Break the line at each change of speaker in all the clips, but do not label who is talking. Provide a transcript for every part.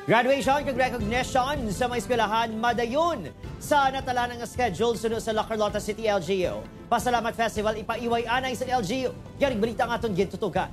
Graduation kag recognition sa mga eskwelahan madayon sa natala ng schedule sunod sa La Carlota City LGU. Pasalamat Festival ipaiway anay sa LGU. Yaring balita nga itong gintutugan.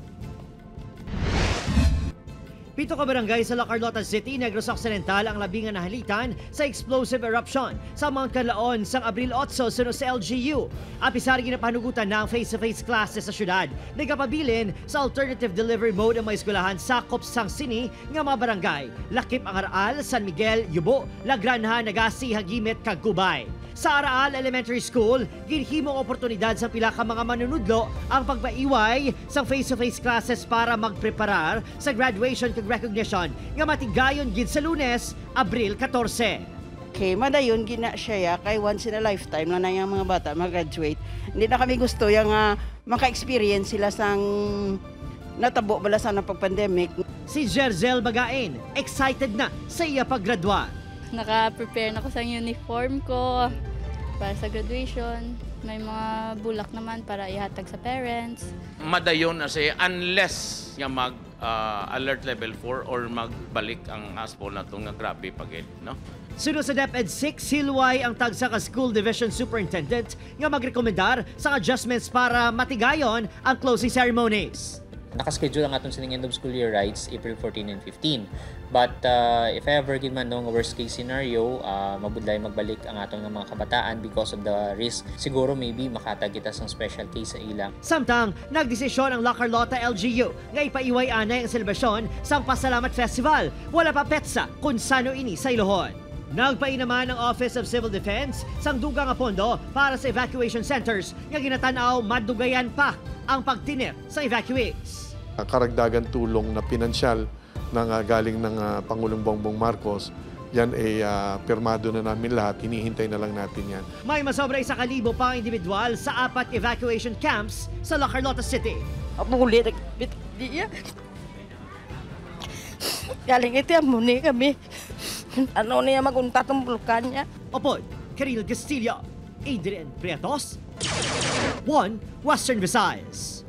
7 ka barangay sa La Carlota City, Negros Occidental ang labingan nahalitan sa explosive eruption sa Mount Canlaon sang Abril 8 sunod sa LGU. Apisari ginapanugutan ng face-to-face classes sa syudad. Nagapabilin sa alternative delivery mode ang mga eskwelahan sakop sang sini nga mga barangay. Lakip ang Araal, San Miguel, Yubo, Lagranha, Nagasi, Hagimit, kag Gubay. Sa Araal Elementary School, ginhimong oportunidad sa pila ka mga manunudlo ang pagpaiway sa face-to-face classes para magpreparar sa graduation kag recognition nga matigayon gid sa Lunes, Abril 14.
Okay, madayon gina siya kay once in a lifetime na yung mga bata mag-graduate. Hindi na kami gusto yung maka-experience sila sang natabo bala sa pag-pandemic.
Si Jerzel Bagain, excited na sa iya paggraduar.
Naka-prepare na ko sa uniform ko para sa graduation. May mga bulak naman para ihatag sa parents.
Madayon na siya unless yung mag-alert level 4 or magbalik ang ASPO na itong grabe pagid, no?
Sunod sa DepEd 6, Hilway ang tagsa ka School Division Superintendent nga magrekomendar sa adjustments para matigayon ang closing ceremonies.
Nakaschedule ang atong sining end of school year rights April 14 and 15. But if ever gid man nung worst case scenario, mabudlay magbalik ang atong mga kabataan because of the risk. Siguro maybe makatag kita sang special case sa ilang.
Samtang nagdesisyon ang La Carlota LGU nga ipaiway anay ang selebrasyon sang Pasalamat Festival. Wala pa petsa kung sano ini sa Ilohon. Nagpain naman ang Office of Civil Defense sang dugang nga pondo para sa evacuation centers nga ginatanaw madugayan pa ang pagtinip sa evacuees.
Karagdagan tulong na pinansyal na galing ng Pangulong Bongbong Marcos, yan ay pirmado na namin lahat, hinihintay na lang natin yan.
May masobra 1,000 pang individual sa 4 evacuation camps sa La Carlota City.
Apuli, diya. Galing ito yung muni kami. Ano niya magunta itong bulkan niya?
Opod, Karil Castillo, Adrian Prietos, 1 Western Visayas.